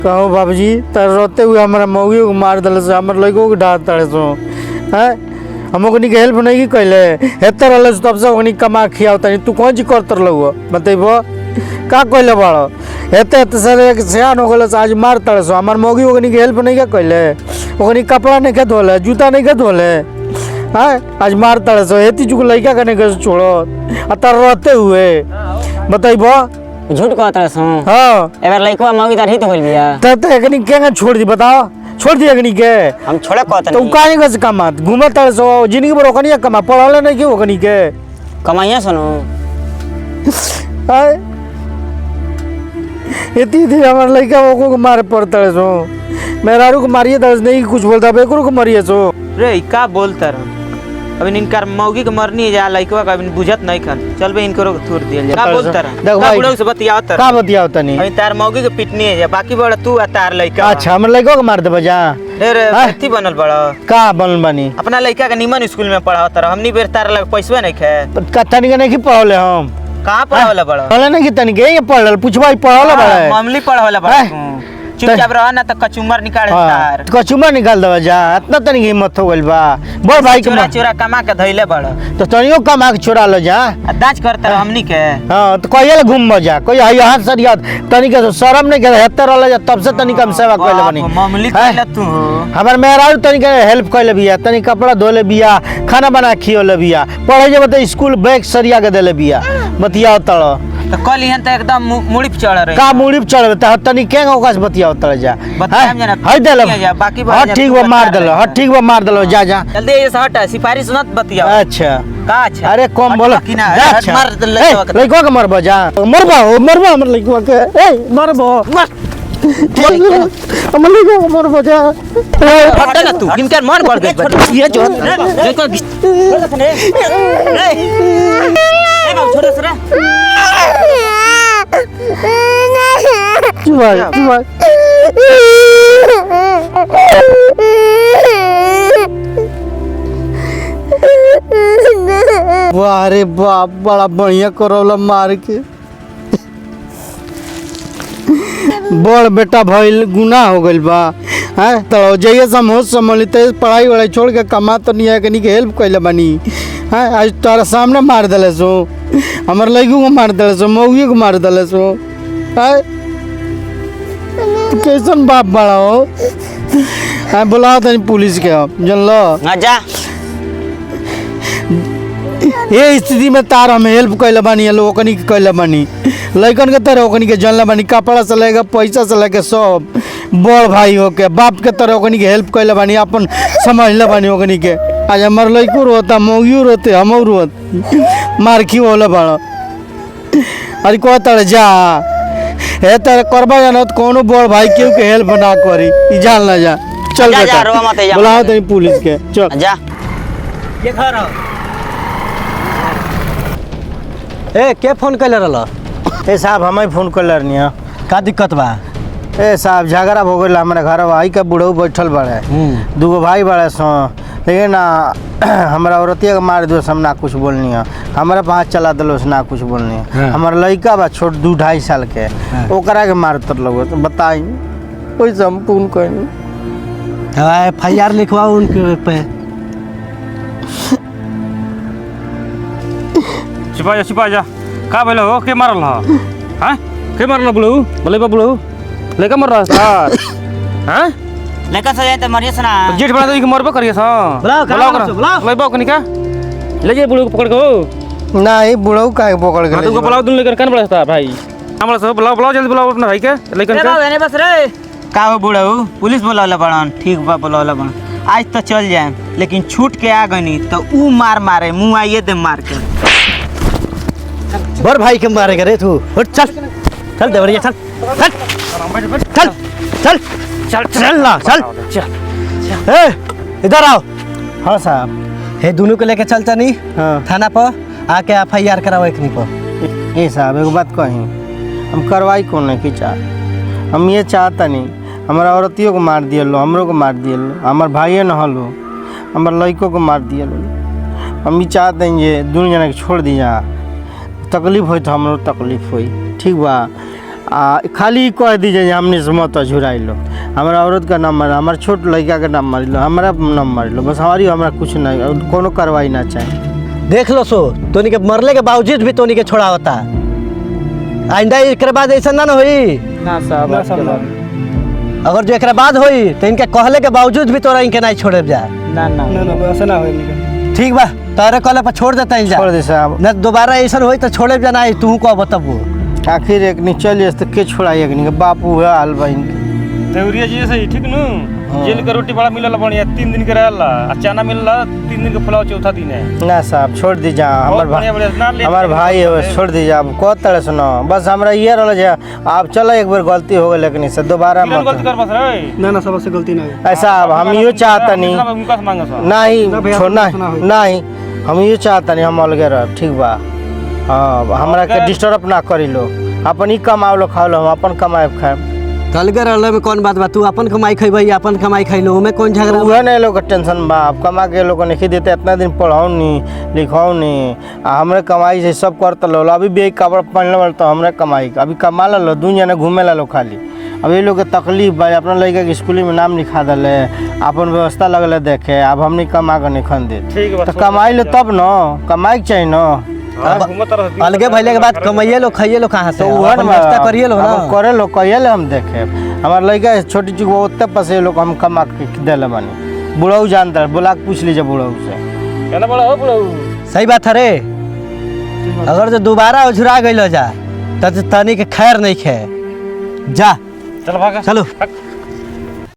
कहो बाबूजी तर रोते हुए हमारा मौगी को मार दिले से हमारे लड़कों को डांट तड़े सो हैं हम ओकनी के हेल्प नहीं कैले हेतर रहले तब से ओकनी कमा खियाव तनी तू कौन चीज करत रहलो बतेबो का कहले बाड़ो हेते हेते सर सियान हो गेल आज मार तड़े सो हमार मौगी ओकनी के हेल्प नहीं का कैले ओकनी कपड़ा नहीं के धोले जूता नहीं के धोले हैं आज मार तड़े सो हेती चुक लड़का कने के छोड़ो अतर रहते हुए बतेबो झूठ कहत रहे सो हां एबार लइकवा मौगी तार हित होइल बिया त एकनी केंगा छोड़ दी बताओ छोड़ दी एकनी के हम छोड़े कहत तो नहीं काहे के कमात घूमत तड़ सो जिंदगी भर ओकनी कमा पढ़ले नहीं कि ओकनी के कमाइया सुनो हाय इतनी थी हमार लड़का को मारे पड़ता है सो मेहरारू को मारिए दर्ज नहीं कुछ बोलता बेकरू को मारिए सो रे का बोलता रहो अभी इनकार मौगी के मरनी है जा लइकवा का अभी बुझत नहीं खन चल बे इनको थोड़ दिया जा का बोलता रहो देख का भाई बुढ़ऊ से बतियाओ तर का बतियाओ तनी अभी तार मौगी के पिटनी है जा बाकी बड़ा तू आ तार लइका अच्छा हमर लड़का को मार दे बजा रे रे हाँ? कथी बनल बड़ा का बनल बनी अपना लइका के निमन स्कूल में पढ़ाओ तर हमनी बेर तार लग पैसवा नहीं खे तनी के नहीं पढ़ले हम कहां पढ़ावला बड़ा पढ़ले नहीं कि तनी के ये पढ़ल पूछबाई पढ़ले बड़ा मामूली पढ़ावला बड़ा तू चुपचाप रह ना तो कचुमर निकाल तार कचुमा निकाल दे जा इतना तनी हिम्मत हो गइल बा बड़ भाई के चोरा चोरा कमा के धइले बड़ा तो तनियो कमा के छोड़ा लो जा आ दाज करता रहो हमनी के हां तो कहिए घूम जा कोई यहाँ सरिया तनी के शर्म नहीं करे हेतर रहले जा तब से तनी कम सेवा कइले बनी मामूली हैं? कइला तू हमार मेहरारू तनी के हेल्प कइले बिया तनी कपड़ा धोले बिया खाना बना खियोले बिया पढ़े जे बते स्कूल बैग सरिया के देले बिया बतियाओ तड़ तो कल यहाँ तो एकदम मुड़ी पे चढ़ रहे का मुड़ी पे चढ़बे त तनी के ओका से बतियाओ तड़ जा बताएम जना हई देले जा बाकी हां ठीक बा मार देलो हां ठीक बा मार देलो जा जा जल्दी ये से हटा सिफारिश सुनत बतियाओ अच्छा का अच्छा अरे कम बोलो कि ना जा, हट अच्छा मार दे लइकवा के लइकवा के मरबो जा मरबो हमर लइकवा के ए मरबो हमर लइकवा के मरबो जा हट ना तू इनका मन बढ़ गई ये जो देखो ए बाबू छोड़ से रे चुमा वाह रे बाप बड़ा बढ़िया करौला मार के बड़ बेटा भइल गुनाह हो गइल बा हैं तो जइए समझ समझते पढ़ाई वढ़ाई छोड़ के कमा तो नहीं है कनी के हेल्प कइले बानी हैं आज तारा सामने मार देले सो हमर लइकू को मार देले सो मौगी को मार देले सो हैं कैसन बाप बड़ा हो हैं बुलाओ तनी पुलिस के जानलो ना जा ये स्थिति में तार हमें हेल्प कैले बानी लोग ओकनी के कैले बानी लइकन के तरह ओकनी के जानले बानी कपड़ा से लेके पैसा से लेके सब बड़ भाई हो के बाप के तरह ओकनी के हेल्प कैले बानी अपन समझले बानी ओकनी के आज हमार लइको रोता मौगियो रोते हमहू रोत मार खी होला बड़ा अरे को तर जा हे तर करबा जानत कोनो बड़ भाई केहू के हेल्प ना करी ई जान ना जा चल जा, बेटा रोवा मत, जा। बुलाओ तनी पुलिस के चल जा ये घर ए के फोन कैले रहल ए साहब हमें फोन कर रहनी का दिक्कत बा ए साहब झगड़ा हो गया हमारे घर भाई का बुढ़ऊ बैठल बड़े दूगो भाई बड़े सो लेकिन ना हमारा औरतिया के मार दो हम ना कुछ बोलनी है हमारे पास चला दिलो से ना कुछ बोलनी है हाँ। हमारा लड़का बा छोट 2-2.5 साल के हाँ। ओकरा के मार तर लोग तो बताई कोई संपूर्ण कहनी FIR लिखवाओ उनके पे छिपा जा का भइल हो के मारल ह हां के मारल बुलऊ बोले बुलऊ लेका मर रहा सर हां लेकर से जाए तो मरिए सुना जेठ बना के मरबो करिए स बुलाओ लेबो कनी का ले जे बुलऊ पकड़ के ना ये बुढ़ऊ काहे पकड़ के हां ले तुमको जेबा? बुलाओ दुन लेकर कान बड़ा भाई हमरा सब बुलाओ जल्दी बुलाओ अपना भाई के लेकिन ए बाबू एने बस रे का हो बुढ़ऊ पुलिस बुलावला बड़न ठीक बा बुलावला बड़न आज तो चल जाए लेकिन छूट के आ गनी तो ऊ मार मारे मुंह आइए दे मार के बड़ भाई के मारे करे तू उठ चल चल देवरिया चल चल चल चल चल ना चल ए इधर आओ हाँ साहब हे दोनों को लेके चलता नहीं हाँ थाना पर आके FIR कराओ एक पर ए साहब एगो बात कही हम कार्रवाई कौन नहीं की चाह हम ये चाहता नहीं हमारा औरतियों को मार दिया लो हमरों को मार दिया लो हमार भाइये न हलो हमारे लड़कों को मार दिया लो हम भी चाहते हैं ये दोनों जना के छोड़ दिया तकलीफ हो तो हमरो तकलीफ हुई ठीक बा खाली कह दीजिए जे हमने से मत झुराई लो, हमारा औरत का नाम मार, हमारा छोट लड़का का नाम मार लो, हमारा नाम मार लो, बस हमारी हमारा कुछ नहीं, और कोनो कार्रवाई ना चाहिए। देख लो सो तोनी के मरले के बावजूद भी तोनी के छोड़ा होता। आइंदा एकरे बाद ऐसा ना होई। ना साहब अगर जो एकरे बाद होई तो इनके कहले के बावजूद भी तोरा इनके नहीं छोड़े जा। ना ना ऐसा ना होई। ठीक बा, तारे कहले पर छोड़ देता छोड़ दे साहब। न दोबारा ऐसा होई तो छोड़े जा नहीं, तू को बताबो। आखिर एक नहीं चलिए तो के छोड़ाई एक नहीं बापू है हाल बहन के। देवरिया जी सही ठीक नु। जेल का रोटी बड़ा मिलल बढ़िया 3 दिन के रहला, आ चना मिलला 3 दिन के फुलाव चौथा दिन है। ना साहब छोड़ दीजिए, बहुत बढ़िया बढ़िया ना ले हमार भाई है, छोड़ दीजिए आप को तरह सुनो, बस हमरा ये रहल जे आप चलो एक बार गलती हो गई लेकिन इससे दोबारा किरण गलती मत कर बस रे। ना सबसे गलती ना हुई। ऐसा अब हम यो चाहता नहीं उनका से मांगो सो। नहीं छोड़ना नहीं, हम ये चाहता नहीं, हम अलगे रह ठीक बा। हाँ हमरा के डिस्टर्ब ना करी लो, अपन ही कमाओ लो खाओ लो, हम अपन कमाए खाए। अलगे रहले में कौन बात बा, तू अपन कमाई खइबई अपन कमाई खइलो, में कौन झगड़ा बा? उहे नहीं लोग के टेंशन बा, अब कमा के लोग नहीं देते, इतना दिन पढ़ाओ नहीं लिखाओ नहीं, हमरे कमाई से सब करते लो। अभी भी एक कपड़ा पहनले वाले तो हमरे कमाई अभी कमा लो, दुनिया ने घूमे ला लो खाली। अब ये लोग के तकलीफ बा, अपना लड़का के स्कूल में नाम लिखा दिले, अपन व्यवस्था लगल देखे, अब हमने कमा के नहीं खन दे ठीक बा, तो कमाई लो तब न, कमाई के चाहिए न। अलगे भइले के बाद कमाइए लो खाइए लो कहाँ से, तो अपन व्यवस्था करिए लो ना। करे लो कहिए ले हम देखे, हमारे लड़का छोटी चीज ओते पसे लोग हम कमा के दिले बानी। बुढ़ऊ जानता है, बुला के पूछ लीजिए बुढ़ऊ से। कहना बड़ा हो बुढ़ऊ। सही बात है रे, अगर जो दोबारा उझुरा गइल जा तो तनी के खैर नहीं खे। जा चल भागा चलो।